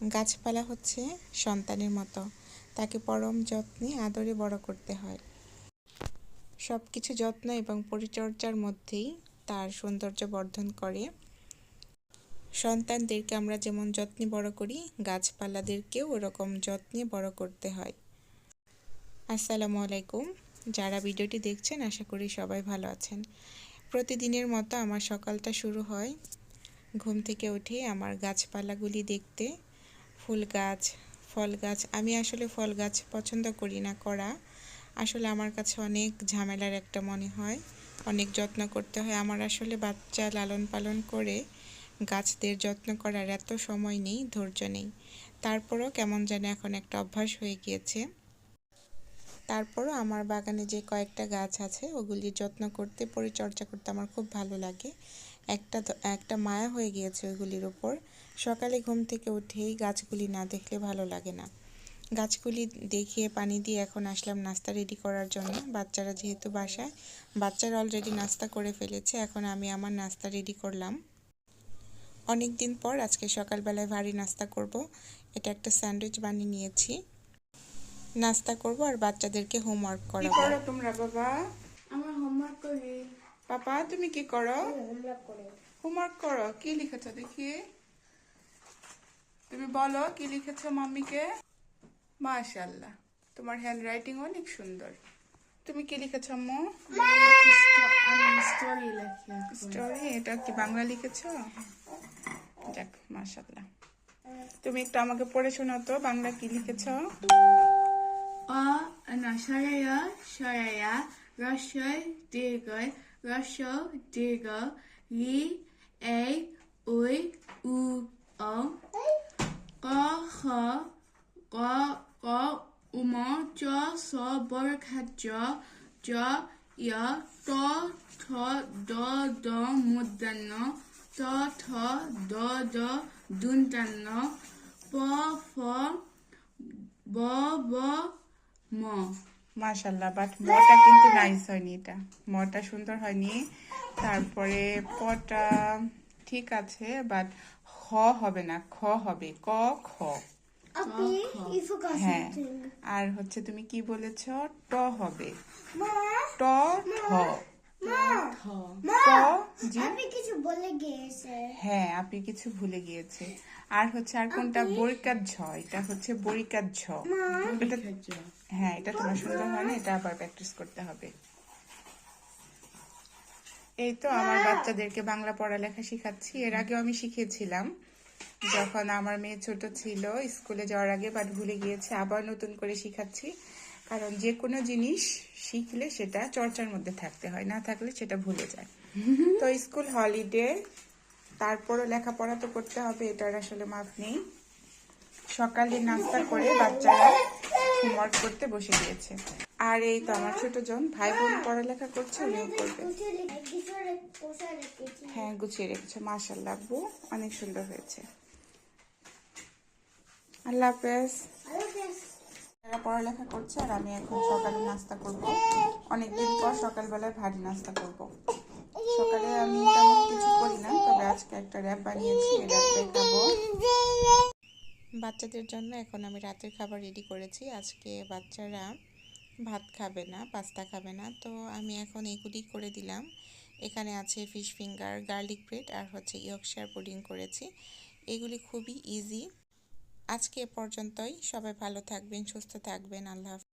গাছপালা হচ্ছে সন্তানের মতো, তাকে পরম যত্নে আদরে বড় করতে হয়। সব কিছু যত্ন এবং পরিচর্যার মধ্যেই তার সৌন্দর্য বর্ধন করে। সন্তানদেরকে আমরা যেমন যত্নে বড় করি, গাছপালাদেরকেও ওরকম যত্নে বড় করতে হয়। আসসালামু আলাইকুম। যারা ভিডিওটি দেখছেন আশা করি সবাই ভালো আছেন। প্রতিদিনের মতো আমার সকালটা শুরু হয় ঘুম থেকে উঠে আমার গাছপালাগুলি দেখতে। ফুল গাছ, ফল গাছ। আমি আসলে ফল গাছ পছন্দ করি না করা, আসলে আমার কাছে অনেক ঝামেলার একটা মনে হয়, অনেক যত্ন করতে হয়। আমার আসলে বাচ্চা লালন পালন করে গাছদের যত্ন করার এত সময় নেই, ধৈর্য নেই। তারপরও কেমন যেন এখন একটা অভ্যাস হয়ে গিয়েছে। তারপরও আমার বাগানে যে কয়েকটা গাছ আছে ওগুলির যত্ন করতে, পরিচর্যা করতে আমার খুব ভালো লাগে। একটা মায়া হয়ে গিয়েছে ওইগুলির ওপর। সকালে ঘুম থেকে উঠেই গাছগুলি না দেখলে ভালো লাগে না। গাছগুলি দেখিয়ে পানি দিয়ে এখন আসলাম নাস্তা রেডি করার জন্য। বাচ্চারা যেহেতু বাসায়, বাচ্চারা অলরেডি নাস্তা করে ফেলেছে, এখন আমি আমার নাস্তা রেডি করলাম। অনেক দিন পর আজকে সকালবেলায় ভারী নাস্তা করব। এটা একটা স্যান্ডউইচ বানিয়ে নিয়েছি, নাস্তা করব আর বাচ্চাদেরকে হোমওয়ার্ক করাবো। কি করো তোমরা বাবা? আমরা হোমওয়ার্ক করি। পাপা তুমি কি করো? হোমওয়ার্ক করি। হোমওয়ার্ক করো। কি লিখেছো দেখি? তুমি বলো কি লিখেছো মাম্মিকে। মাশাআল্লাহ, তোমার হ্যান্ড রাইটিং অনেক সুন্দর। তুমি কি লিখেছো আম্মু? স্টোরি লেখা। স্টোরি? এটা কি বাংলা লিখেছো? যাক মাশাআল্লাহ। তুমি একটু আমাকে পড়ে শোনাও তো, বাংলা কি লিখেছো? সরাইয়া সরাইয়া রস্বই দীর্ঘই রস্ব দীর্ঘ রি এই উই উ অ ক খ ক ক উম চ ছ বর্গা জ ইয় ট ঠ ড দ মূর্ধন্য ত থ দ দ দন্তান্ন প ফ ব ব ম। মাশাআল্লাহ, বাট মটা কিন্তু নাইস হয়নি, এটা মটা সুন্দর হয়নি। তারপরে পটা ঠিক আছে, বাট খ হবে না, খ হবে ক খ। হ্যাঁ, আর হচ্ছে তুমি কি বলেছ? ট হবে, ট ঠ। হ্যাঁ, আপনি কিছু ভুলে গিয়েছে। আর হচ্ছে আর কোনটা? বরিকার ঝ, এটা হচ্ছে বরিকার ঝ। হ্যাঁ, এটা তোমার সুন্দর হয়নি, এটা আবার প্র্যাকটিস করতে হবে। এই তো আমার বাচ্চাদেরকে বাংলা পড়ালেখা শিখাচ্ছি। এর আগেও আমি শিখিয়েছিলাম যখন আমার মেয়ে ছোট ছিল, স্কুলে যাওয়ার আগে, বাট ভুলে গিয়েছে। আবার নতুন করে শিখাচ্ছি, কারণ যে কোনো জিনিস শিখলে সেটা চর্চার মধ্যে থাকতে হয়, না থাকলে সেটা ভুলে যায়। তো স্কুল হলিডে, তারপরও লেখাপড়া তো করতে হবে, এটার আসলে মাপ নেই। সকালে নাস্তা করে বাচ্চারা হোমওয়ার্ক করতে বসে গিয়েছে। আর এই তো আমার ছোট জন ভাই বোন পড়ালেখা করছে, উনিও করবে। হ্যাঁ, গুছিয়ে রেখেছে। মাশাআল্লাহ আব্বু, অনেক সুন্দর হয়েছে। আল্লাহ হাফেজ। এরা পড়ালেখা করছে আর আমি এখন সকালে নাস্তা করব। অনেকদিন পর সকালবেলায় ভারী নাস্তা করব। সকালে আমি তেমন কিছু করি না, তবে আজকে একটা র্যাপ বানিয়েছি, এই র্যাপটাই খাবো। বাচ্চাদের জন্য এখন আমি রাতের খাবার রেডি করেছি। আজকে বাচ্চারা ভাত খাবে না, পাস্তা খাবে না, তো আমি এখন এগুলি করে দিলাম। এখানে আছে ফিশ ফিঙ্গার, গার্লিক ব্রেড আর হচ্ছে ইয়র্কশায়ার পুডিং করেছি। এগুলি খুবই ইজি। আজকে এ পর্যন্তই। সবাই ভালো থাকবেন, সুস্থ থাকবেন। আল্লাহ হাফেজ।